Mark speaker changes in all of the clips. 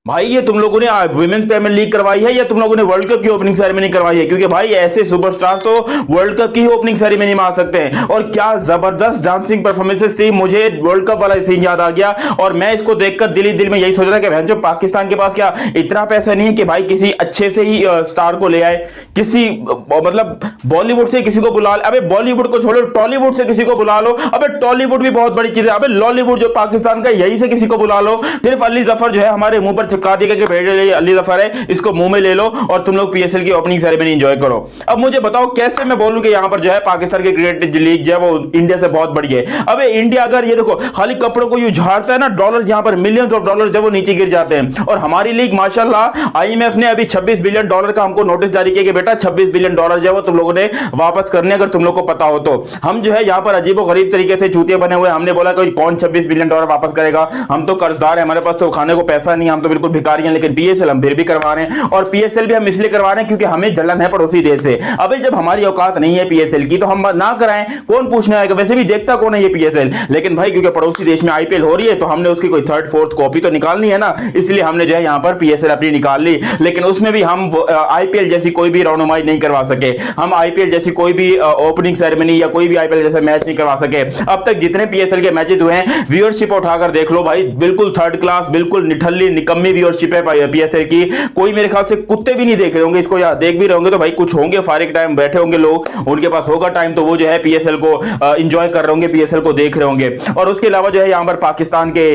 Speaker 1: भाई ये तुम लोगों ने वुमेन्स प्रीमियर लीग करवाई है या तुम लोगों ने वर्ल्ड कप की ओपनिंग सेरेमनी करवाई है? क्योंकि भाई ऐसे सुपरस्टार तो वर्ल्ड कप की ही ओपनिंग सेरेमनी में आ सकते हैं। और क्या जबरदस्त डांसिंग परफॉर्मेंसेस थी, मुझे वर्ल्ड कप वाला सीन याद आ गया। और मैं इसको देखकर दिल ही दिल में यही सोच रहा था कि बहन जो पाकिस्तान के पास क्या इतना पैसा नहीं है कि भाई किसी अच्छे से ही स्टार को ले आए, किसी मतलब बॉलीवुड से किसी को बुला ले। अबे बॉलीवुड को छोड़ो, टॉलीवुड से किसी को बुला लो। अबे टॉलीवुड भी बहुत बड़ी चीज है। अबे लॉलीवुड जो पाकिस्तान का, यही से किसी को बुला लो। सिर्फ अली जफर जो है हमारे मुंह पर चिपका दिया कि भेड़ अली जफर है, इसको मुंह में ले लो और तुम लोग पीएसएल की ओपनिंग सेरेमनी एंजॉय करो। अब मुझे बताओ कैसे मैं बोलूं कि यहां पर जो है पाकिस्तान की क्रिकेट लीग जो है वो इंडिया से बहुत बड़ी है। अबे इंडिया अगर ये देखो खाली कपड़ों को यूं झाड़ता है ना, डॉलर यहां पर मिलियंस ऑफ डॉलर जब वो नीचे गिर जाते हैं। और हमारी लीग माशाल्लाह आईएमएफ ने अभी 26 बिलियन डॉलर का हमको नोटिस जारी किया कि बेटा 26 बिलियन डॉलर जो है वो तुम लोगों ने वापस करने, अगर तुम लोग को पता हो तो। हम जो है यहां पर अजीबो गरीब तरीके से चूतिया बने हुए, हमने बोला कोई कौन 26 बिलियन डॉलर वापस करेगा, हम तो कर्जदार है, हमारे पास तो खाने को पैसा नहीं, हम तो बिल्कुल भिखारी हैं। लेकिन पीएसएल हम फिर भी करवा रहे हैं। और पीएसएल भी हम इसलिए करवा रहे हैं क्योंकि हमें जलन है पड़ोसी देश से। अबे जब हमारी औकात नहीं है पीएसएल की तो हम ना कराएं, कौन पूछने आएगा? वैसे भी देखता कौन है ये पीएसएल। लेकिन भाई क्योंकि पड़ोसी देश में आईपीएल हो रही है तो हमने उसकी कोई थर्ड फोर्थ कॉपी तो निकालनी है ना, इसलिए हमने जो है यहां पर पीएसएल अपनी निकाल ली। लेकिन उसमें भी हम आईपीएल जैसी कोई भी रौनुमाई नहीं करवा सके, हम आईपीएल जैसी कोई भी ओपनिंग सेरेमनी या कोई भी आईपीएल जैसा मैच नहीं करवा सके। अब तक जितने पीएसएल के मैचेस हुए हैं, व्यूअरशिप उठाकर देख लो भाई, बिल्कुल थर्ड क्लास, बिल्कुल निठल्ली निकम्मी व्यूअरशिप है पीएसएल की। कोई मेरे ख्याल से कुत्ते भी नहीं देख रहे होंगे इसको, या देख भी रहे होंगे तो भाई कुछ होंगे फारिग टाइम बैठे होंगे लोग, उनके पास होगा टाइम, तो वो जो है पीएसएल को एंजॉय कर रहे होंगे, पीएसएल को देख रहे होंगे। और उसके अलावा जो है यहाँ पर पाकिस्तान के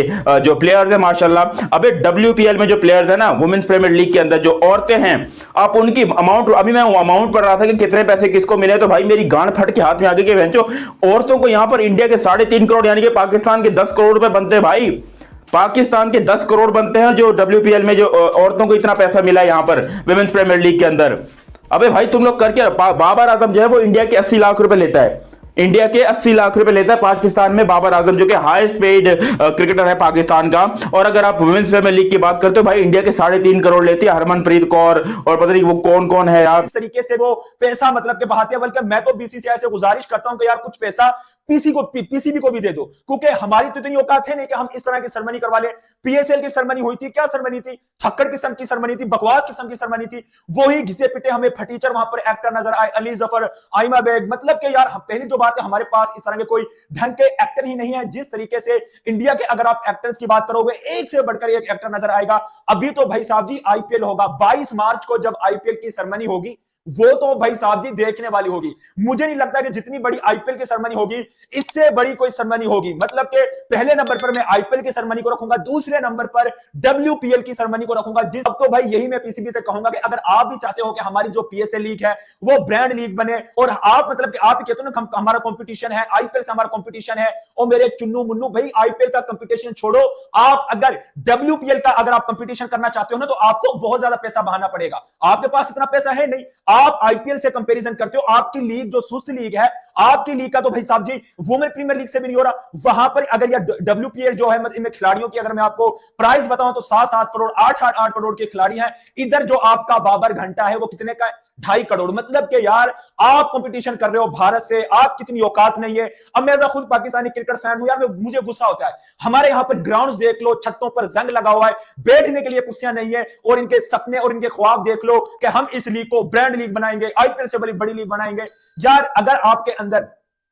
Speaker 1: जो प्लेयर्स है माशाल्लाह, अबे डब्ल्यूपीएल में जो प्लेयर्स है ना, वुमेन्स प्रीमियर लीग के अंदर जो औरतें हैं, आप उनकी अमाउंट, अभी मैं अमाउंट पढ़ रहा था कि कितने पैसे किसको मिले, तो भाई मेरी गांड फट के हाथ में आ गई कि बहनचो औरतों को यहाँ पर इंडिया के 3.5 करोड़ यानी कि पाकिस्तान के 10 करोड़ रुपए बनते हैं भाई। पाकिस्तान के 10 करोड़ बनते हैं जो डब्ल्यूपीएल में जो औरतों को इतना पैसा मिला है यहाँ पर विमेंस प्रीमियर लीग के अंदर। अबे भाई तुम लोग करके, बाबर आजम जो है वो इंडिया के 80 लाख रुपए लेता है, इंडिया के 80 लाख रुपए लेता है पाकिस्तान में बाबर आजम, जो कि हाईएस्ट पेड क्रिकेटर है पाकिस्तान का। और अगर आप वुमेन्स प्रीमियर लीग की बात करते हो भाई, इंडिया के 3.5 करोड़ लेती है हरमनप्रीत कौर, और पता नहीं वो कौन कौन है यार।
Speaker 2: इस तरीके से वो पैसा मतलब के बहाते हैं। बल्कि मैं तो बीसीसीआई से गुजारिश करता हूं कि यार कुछ पैसा पीसीबी को भी दे दो, क्योंकि हमारी तो इतनी औकात है नहीं कि हम इस तरह की सरमनी करवा ले। पीएसएल की सरमनी हुई थी, क्या सरमनी थी, छक्कड़ किस्म की सरमनी थी, बकवास किस्म की सरमनी थी। वही घिसे पिटे हमें फटीचर वहां पर एक्टर नजर आए, अली जफर, आइमा बेग। मतलब कि यार पहली जो बात है, हमारे पास इस तरह के कोई ढंग के एक्टर ही नहीं है। जिस तरीके से इंडिया के अगर आप एक्टर्स की बात करोगे, एक से बढ़कर एक एक्टर नजर आएगा। अभी तो भाई साहब जी आईपीएल होगा 22 मार्च को, जब आईपीएल की सरमनी होगी वो तो भाई साहब जी देखने वाली होगी। मुझे नहीं लगता कि जितनी बड़ी आईपीएल की सरमनी होगी इससे बड़ी कोई सरमनी होगी। मतलब कि पहले नंबर पर मैं आईपीएल की सरमनी को रखूंगा, दूसरे नंबर पर डब्ल्यूपीएल की सरमनी को रखूंगा। जिस अब तो भाई यही मैं पीसीबी से कहूंगा कि अगर आप भी चाहते हो कि हमारी जो पीएसएल लीग है वो ब्रांड लीग बने, और आप मतलब कि आप कहते हो ना हमारा कंपटीशन है, आईपीएल से हमारा कंपटीशन है, और मेरे चुन्नू मुन्नू भाई आईपीएल का कंपटीशन छोड़ो, आप अगर डब्ल्यूपीएल का अगर आप कंपटीशन करना चाहते हो ना, तो आपको बहुत ज्यादा पैसा बहाना पड़ेगा। आपके पास इतना पैसा है नहीं। आप आईपीएल से कंपैरिजन करते हो, आपकी लीग जो सुस्त लीग है, आपकी लीग का तो भाई साहब जी वुमेन प्रीमियर लीग से भी नहीं हो रहा। वहां पर अगर यह डब्ल्यूपीएल जो है, इनमें खिलाड़ियों की अगर मैं आपको प्राइस बताऊं तो 7-7 करोड़ 8-8 करोड़ के खिलाड़ी हैं। इधर जो आपका बाबर घंटा है वो कितने का है, 2.5 करोड़। मतलब कि यार आप कंपटीशन कर रहे हो भारत से, आप कितनी औकात नहीं है। अब मैं खुद पाकिस्तानी क्रिकेट फैन हूं यार, मुझे गुस्सा होता है। हमारे यहां पर ग्राउंड्स देख लो, छतों पर जंग लगा हुआ है, बैठने के लिए कुर्सियां नहीं है, और इनके सपने और इनके ख्वाब देख लो कि हम इस लीग को ब्रांड लीग बनाएंगे, आईपीएल से बड़ी लीग बनाएंगे। यार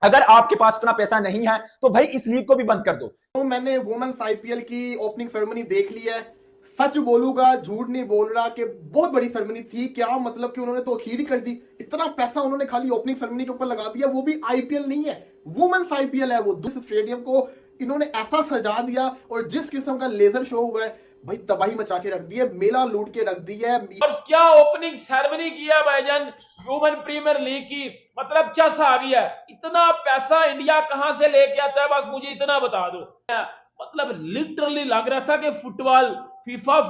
Speaker 2: अगर आपके पास इतना पैसा नहीं है तो भाई इस लीग को भी बंद कर दो।
Speaker 3: तो मैंने वुमेन्स आईपीएल की ओपनिंग सेरेमनी देख ली है। सच बोलूंगा, झूठ नहीं बोल रहा कि बहुत बड़ी सेरेमनी थी। क्या मतलब कि उन्होंने तो अखीर ही कर दी। इतना पैसा उन्होंने खाली ओपनिंग सेरेमनी के ऊपर लगा दिया, वो भी आईपीएल नहीं है, वुमेन्स आईपीएल है। वो जिस स्टेडियम को इन्होंने ऐसा सजा दिया और जिस किस्म का लेजर शो हुआ है भाई, तबाही मचा के रख दी है, मेला लूट के रख दी है।
Speaker 4: और क्या ओपनिंग सेरेमनी किया भाईजान वुमेन प्रीमियर लीग की, मतलब क्या साहबी है। इतना पैसा इंडिया कहां से लेके आता है, बस मुझे इतना बता दो। मतलब लिटरली लग रहा था कि फुटबॉल फीफा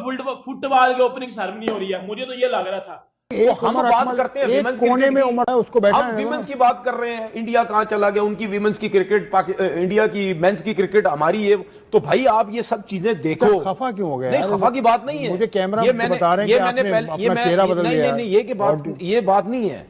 Speaker 4: फुटबॉल की ओपनिंग सेरेमनी हो रही है, मुझे तो ये लग रहा था।
Speaker 2: तो हम बात करते हैं विमेंस
Speaker 5: कोने में उमड़ है, उसको बैठा
Speaker 2: हम विमेंस की बात कर रहे हैं। इंडिया कहां चला गया, उनकी विमेंस की क्रिकेट, इंडिया की मेंस की क्रिकेट, हमारी ये। तो भाई आप ये सब चीजें देखो।
Speaker 5: खफा क्यों हो गया?
Speaker 2: नहीं खफा की बात नहीं है,
Speaker 5: मुझे कैमरा
Speaker 2: ये मैंने
Speaker 5: बता रहे हैं कि आपने अपना चेहरा बदल लिया।
Speaker 2: नहीं ये बात नहीं है,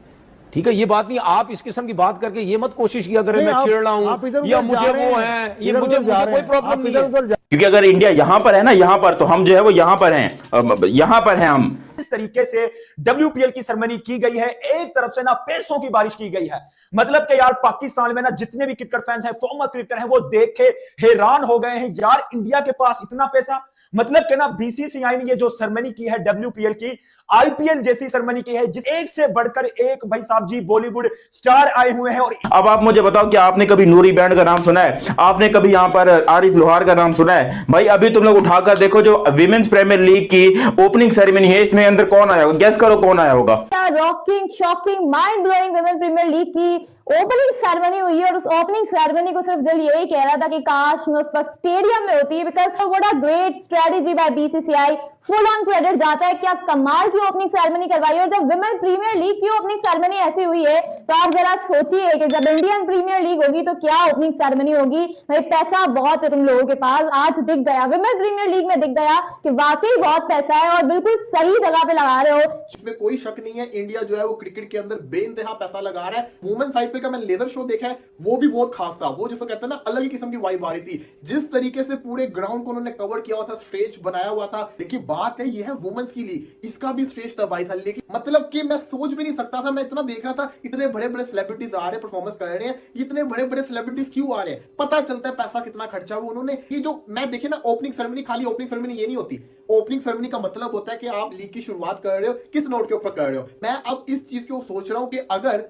Speaker 2: ठीक है, ये बात नहीं। आप इस किस्म की बात करके ये मत कोशिश किया करें मैं चिढ़ रहा हूं या मुझे वो है, ये मुझे कोई प्रॉब्लम नहीं है।
Speaker 1: क्योंकि अगर इंडिया यहां पर है ना, यहां पर, तो हम जो है वो यहां पर हैं, यहां पर हैं हम।
Speaker 2: इस तरीके से WPL की सेरेमनी की गई है, एक तरफ से ना पैसों की बारिश की गई है। मतलब कि यार पाकिस्तान में ना जितने भी क्रिकेट फैंस हैं, फॉर्मर क्रिकेटर हैं, वो देख के हैरान हो गए हैं, यार इंडिया के पास इतना पैसा। मतलब कि ना BCCI ने ये जो सेरेमनी की है WPL की, IPL जैसी सेरेमनी की है, जिस एक से बढ़कर एक भाई साहब जी बॉलीवुड स्टार आए हुए हैं। और
Speaker 1: अब आप मुझे बताओ कि आपने कभी नूरी बैंड का नाम सुना है? आपने कभी यहां पर आरिफ लोहार का नाम सुना है? भाई अभी तुम लोग उठाकर देखो, जो विमेंस प्रीमियर लीग की ओपनिंग सेरेमनी है, इसमें अंदर कौन आया होगा? गेस करो कौन आया होगा?
Speaker 6: Rocking, shocking, mind blowing women premiere league की ओपनिंग सेरेमनी हुई है। और उस ओपनिंग सेरेमनी को सिर्फ दिल यही कह रहा था कि काश मैं उस वक्त स्टेडियम में होती, because what a great strategy by BCCI, full on credit जाता है। क्या कमाल की ओपनिंग सेरेमनी करवाई। और जब विमेन प्रीमियर लीग की ओपनिंग सेरेमनी ऐसी हुई है, तो आप जरा सोचिए कि जब इंडियन प्रीमियर लीग होगी तो क्या ओपनिंग सेरेमनी होगी। भाई पैसा बहुत है तुम लोगों के पास, आज दिख गया, विमेन प्रीमियर लीग में दिख गया कि वाकई बहुत पैसा है और बिल्कुल सही जगह पे लगा रहे हो।
Speaker 3: इसमें कोई शक नहीं है, इंडिया जो है वो क्रिकेट के अंदर बेइंतहा पैसा लगा रहा है। वुमेन्स IPL का मैंने लेजर शो देखा है, वो भी बहुत खास था। वो जिसको कहते हैं ना, अलग ही किस्म की वाइब आ रही थी। जिस तरीके से पूरे ग्राउंड को उन्होंने कवर किया हुआ था, स्टेज बनाया हुआ था। लेकिन बात है, ये है वुमेन्स की लीग, इसका भी स्टेज तबाही था। लेकिन मतलब कि मैं सोच भी नहीं सकता था, मैं इतना देख रहा था, इतने बड़े बड़े सेलिब्रिटीज आ रहे हैं, परफॉर्मेंस कर रहे हैं। इतने बड़े बड़े सेलिब्रिटीज क्यों आ रहे हैं? पता चलता है पैसा कितना खर्चा हुआ उन्होंने। ये जो मैं देखे ना ओपनिंग सेरेमनी, खाली ओपनिंग सेरेमनी ये नहीं होती। ओपनिंग सेरेमनी का मतलब होता है कि आप लीग की शुरुआत कर रहे हो, किस नोट के ऊपर कर रहे हो। मैं अब इस चीज को सोच रहा हूं कि अगर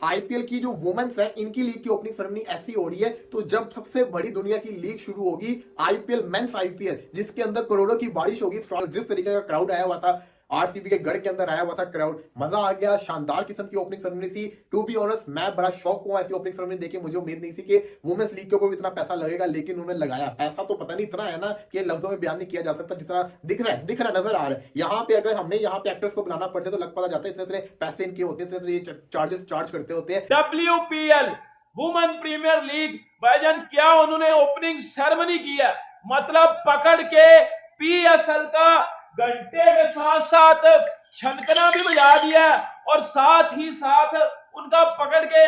Speaker 3: IPL की जो वुमेन्स है, इनकी लीग की ओपनिंग सेरेमनी ऐसी हो रही है, तो जब सबसे बड़ी दुनिया की लीग शुरू होगी, IPL मेंस IPL, जिसके अंदर करोड़ों की बारिश होगी, जिस तरीके का क्राउड आया हुआ था, RCB के गढ़ के अंदर आया हुआ था क्राउड, मजा आ गया। शानदार किस्म की ओपनिंग सेरेमनी थी। टू बी ऑनेस्ट, मैं बड़ा शौक हुआ ऐसी ओपनिंग सेरेमनी देखे। मुझे उम्मीद नहीं थी कि वुमेन्स लीग के ऊपर इतना पैसा लगेगा, लेकिन उन्होंने लगाया। पैसा तो पता नहीं इतना है ना कि लफ्जों में बयान नहीं किया जा सकता। जितना दिख रहा है, नजर आ रहा है। यहाँ पे अगर हमने यहाँ पे एक्टर्स को बुलाना पड़ता तो लग पता जाता है, इतने पैसे इनके होते हैं, इतने चार्जेस चार्ज करते होते हैं।
Speaker 4: WPL वुमेन प्रीमियर लीग, भाईजान क्या उन्होंने ओपनिंग सेरेमनी की है। मतलब पकड़ के PSL का घंटे के साथ साथ छनकना भी बजा दिया, और साथ ही साथ उनका पकड़ के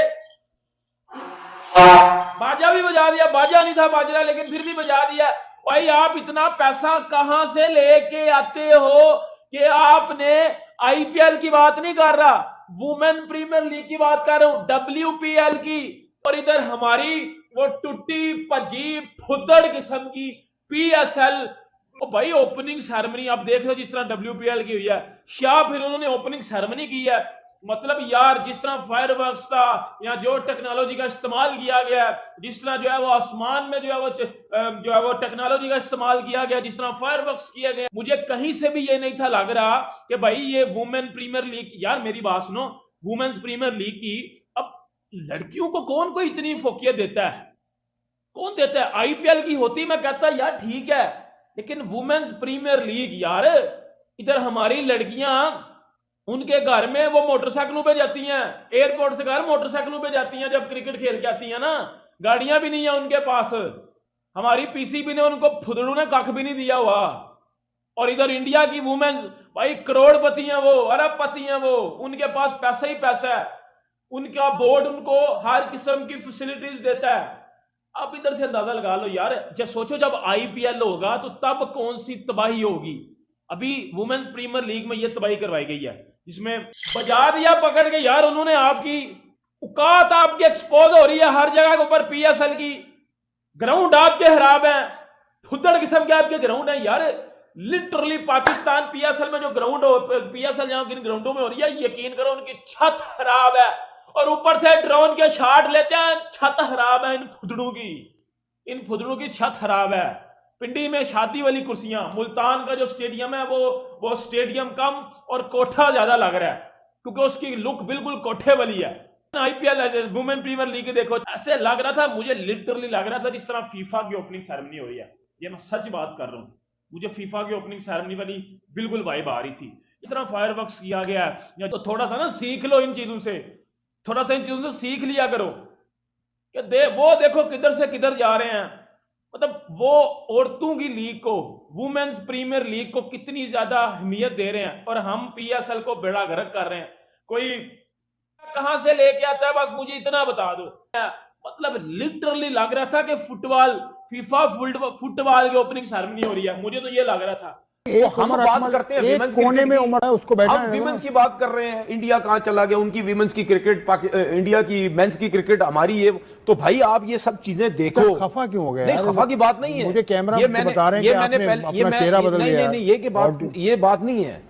Speaker 4: बाजा भी बजा दिया। बाजा नहीं था बाजरा, लेकिन फिर भी बजा दिया। भाई आप इतना पैसा कहां से लेके आते हो कि आपने IPL की बात नहीं कर रहा, वुमेन प्रीमियर लीग की बात कर रहा हूं, WPL की। और इधर हमारी वो टूटी भजी फुद्दड़ किस्म की PSL। ओ भाई ओपनिंग सेरेमनी आप देख लो, जिस तरह WPL की हुई है, या फिर उन्होंने ओपनिंग सेरेमनी की है। मतलब यार जिस तरह फायरवर्क्स था, या जो टेक्नोलॉजी का इस्तेमाल किया गया, जिस तरह जो है वो आसमान में जो है वो टेक्नोलॉजी का इस्तेमाल किया गया, जिस तरह फायरवर्क्स किए गए, मुझे कहीं से भी ये नहीं था लग रहा कि भाई ये वुमेन प्रीमियर लीग। यार मेरी बात सुनो, वुमेन्स प्रीमियर लीग की अब लड़कियों को कौन कोई इतनी फोकियत देता है? कौन देता है? IPL की होती मैं कहता यार ठीक है, लेकिन वुमेन्स प्रीमियर लीग यार, इधर हमारी लड़कियां उनके घर में वो मोटरसाइकिलों पे जाती हैं, एयरपोर्ट से घर मोटरसाइकिलों पे जाती हैं, जब क्रिकेट खेल के आती हैं ना, गाड़ियां भी नहीं है उनके पास। हमारी PCB ने उनको फुदड़ू ने कख भी नहीं दिया हुआ। और इधर इंडिया की वुमेन्स भाई करोड़पति हैं, वो अरबपति हैं, वो उनके पास पैसा ही पैसा है। उनका बोर्ड उनको हर किस्म की फैसिलिटीज देता है। आप इधर से अंदाजा लगा लो यार, जब सोचो जब IPL होगा तो तब कौन सी तबाही होगी। अभी वुमेन्स प्रीमियर लीग में यह तबाही करवाई गई है, जिसमें बजा दिया पकड़ के यार उन्होंने। आपकी औकात आपकी एक्सपोज हो रही है हर जगह के ऊपर। PSL की ग्राउंड आपके खराब है, फुद्दड़ किस्म के आपके ग्राउंड है यार। लिटरली पाकिस्तान PSL में जो ग्राउंड हो, PSL जहां किन ग्राउंडों में हो रही है, यकीन करो उनकी छत खराब है, और ऊपर से ड्रोन के शॉट लेते हैं, छत खराब है इन फुदड़ों की छत खराब है। पिंडी में शादी वाली कुर्सियां, मुल्तान का जो स्टेडियम है वो स्टेडियम कम और कोठा ज्यादा लग रहा है, क्योंकि उसकी लुक बिल्कुल कोठे वाली है। IPL वुमेन प्रीमियर लीग देखो, ऐसे लग रहा था, मुझे लिटरली लग रहा था जिस तरह फीफा की ओपनिंग सेरेमनी हो रही है। ये मैं सच बात कर रहा हूं, मुझे फीफा की ओपनिंग सेरेमनी वाली बिल्कुल वाइब आ रही थी। इस तरह फायरवर्क्स किया गया है, तो थोड़ा सा ना सीख लो इन चीजों से, थोड़ा सा इन चीजों से सीख लिया करो कि वो देखो किधर से किधर जा रहे हैं। मतलब वो औरतों की लीग को, वुमेन्स प्रीमियर लीग को कितनी ज्यादा अहमियत दे रहे हैं, और हम PSL को बेड़ा गर्क कर रहे हैं। कोई कहां से लेके आता है, बस मुझे इतना बता दो। मतलब लिटरली लग रहा था कि फुटबॉल फीफा फुटबॉल की ओपनिंग सेरेमनी हो रही है, मुझे तो ये लग रहा था।
Speaker 5: हम बात करते हैं विमेंस
Speaker 7: कोने में उम्र है उसको बैठा
Speaker 5: हम विमेंस की बात कर रहे हैं, इंडिया कहां चला गया, उनकी विमेंस की क्रिकेट, इंडिया की मेंस की क्रिकेट, हमारी ये, तो भाई आप ये सब चीजें देखो।
Speaker 7: खफा क्यों हो गया?
Speaker 5: नहीं खफा की बात नहीं है,
Speaker 7: मुझे कैमरा बता रहे हैं कि आपने अपना चेहरा बदल लिया।
Speaker 5: नहीं ये बात नहीं है,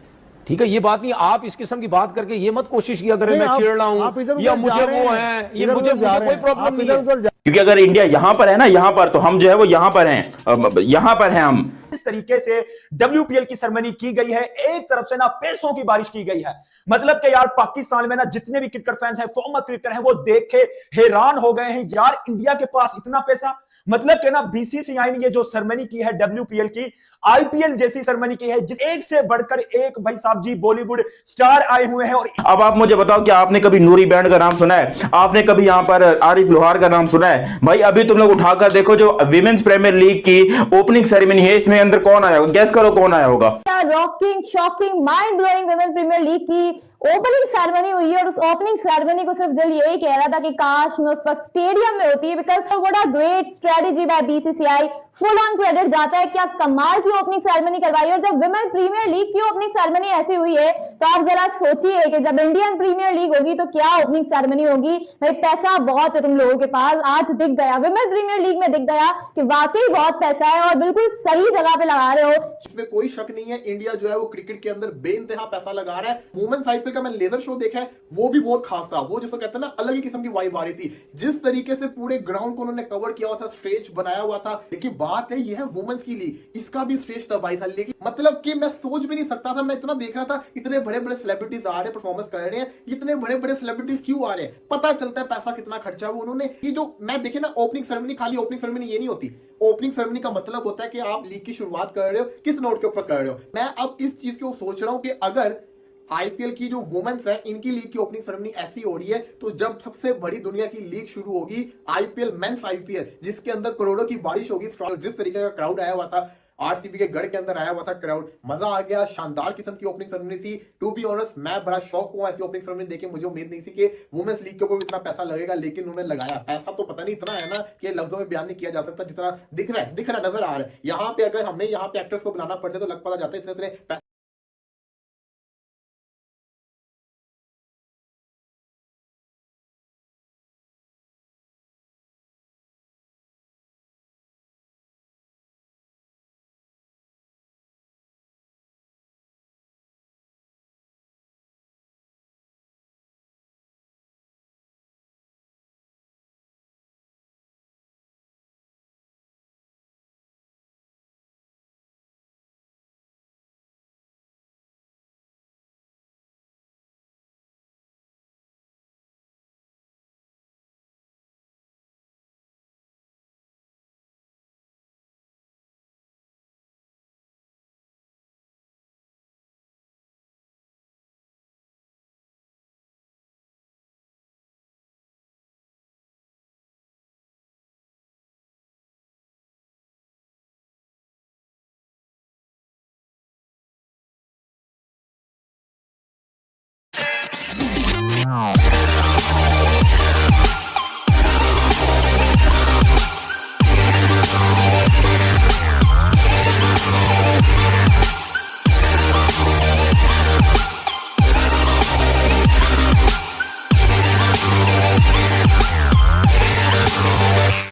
Speaker 5: ठीक है, ये बात नहीं। आप इस किस्म की बात करके ये मत कोशिश किया करें मैं चिढ़ रहा हूं या मुझे वो है, ये मुझे कोई प्रॉब्लम नहीं है,
Speaker 1: क्योंकि अगर इंडिया यहां पर है ना, यहां पर, तो हम जो है वो यहां पर हैं, यहां पर हैं हम।
Speaker 2: इस तरीके से WPL की सेरेमनी की गई है, एक तरफ से ना पैसों की बारिश की गई है। मतलब कि यार पाकिस्तान में ना जितने भी क्रिकेट फैंस हैं, फॉर्मर क्रिकेटर हैं, वो देख के हैरान हो गए हैं, यार इंडिया के पास इतना पैसा। मतलब कि ना BCCI ने ये जो सेरेमनी की है WPL की, IPL जैसी सेरेमनी की है, जिस एक से बढ़कर एक भाई साहब जी बॉलीवुड स्टार आए हुए हैं। और
Speaker 1: अब आप मुझे बताओ कि आपने कभी नूरी बैंड का नाम सुना है? आपने कभी यहां पर आरिफ लोहार का नाम सुना है? भाई अभी तुम लोग उठाकर देखो, जो विमेंस प्रीमियर लीग की ओपनिंग सेरेमनी है, इसमें अंदर कौन आया होगा? गैस करो कौन आया होगा?
Speaker 6: Rocking, shocking, mind blowing women premiere league की ओपनिंग सेरेमनी हुई है और उस ओपनिंग सेरेमनी को सिर्फ दिल यही कह रहा था कि काश मैं उस वक्त स्टेडियम में होती है, because what a great strategy by BCCI। Full on credit जाता है, क्या कमाल की ओपनिंग सेरेमनी करवाई। और जब विमेन प्रीमियर लीग की ओपनिंग सेरेमनी ऐसी हुई है, तो आप जरा सोचिए कि जब इंडियन प्रीमियर लीग होगी तो क्या ओपनिंग सेरेमनी होगी। भाई पैसा बहुत है तुम लोगों के पास, आज दिख गया, विमेन प्रीमियर लीग में दिख गया कि वाकई बहुत पैसा है और बिल्कुल सही जगह पे लगा रहे हो।
Speaker 3: इसमें कोई शक नहीं है, इंडिया जो है वो क्रिकेट के अंदर बेइंतहा पैसा लगा रहा है। वुमेन्स IPL का मैंने लेजर शो देखा है, वो भी बहुत खास था। वो जिसको कहते हैं ना, अलग ही किस्म की वाइब आ रही थी। जिस तरीके से पूरे ग्राउंड को उन्होंने कवर किया हुआ था, स्टेज बनाया हुआ था। लेकिन बात है यह है वुमेन्स की लीग, इसका भी स्टेज तब आई था। लेकिन मतलब कि मैं सोच भी नहीं सकता था, मैं इतना देख रहा था, इतने बड़े बड़े सेलिब्रिटीज आ रहे हैं, परफॉर्मेंस कर रहे हैं, इतने बड़े बड़े सेलिब्रिटीज क्यों आ रहे हैं? पता चलता है पैसा कितना खर्चा हुआ उन्होंने। ये जो मैं देखे ना ओपनिंग सेरेमनी, खाली ओपनिंग सेरेमनी ये नहीं होती। ओपनिंग सेरेमनी का मतलब होता है कि आप लीग की शुरुआत कर रहे हो, किस नोट के ऊपर कर रहे हो। मैं अब इस चीज को सोच रहा हूं कि अगर IPL की जो वुमेन्स है, इनकी लीग की ओपनिंग सेरेमनी ऐसी हो रही है, तो जब सबसे बड़ी दुनिया की लीग शुरू होगी, IPL मेंस IPL, जिसके अंदर करोड़ों की बारिश होगी, जिस तरीके का क्राउड आया हुआ था, RCB के गढ़ के अंदर आया हुआ था क्राउड, मजा आ गया। शानदार किस्म की ओपनिंग सेरेमनी थी। टू बी ऑनेस्ट मैं बड़ा शौक हुआ ऐसी ओपनिंग सेरेमनी देखे। मुझे उम्मीद नहीं थी कि वुमेन्स लीग के ऊपर इतना पैसा लगेगा, लेकिन उन्होंने लगाया। पैसा तो पता नहीं इतना है ना कि लफ्जों में बयान नहीं किया जा सकता, जितना दिख रहा है नजर आ रहा है। यहाँ पे अगर हमें यहाँ पे एक्टर्स को बुलाना पड़ते तो लग पता जाता है इतने
Speaker 8: Wow.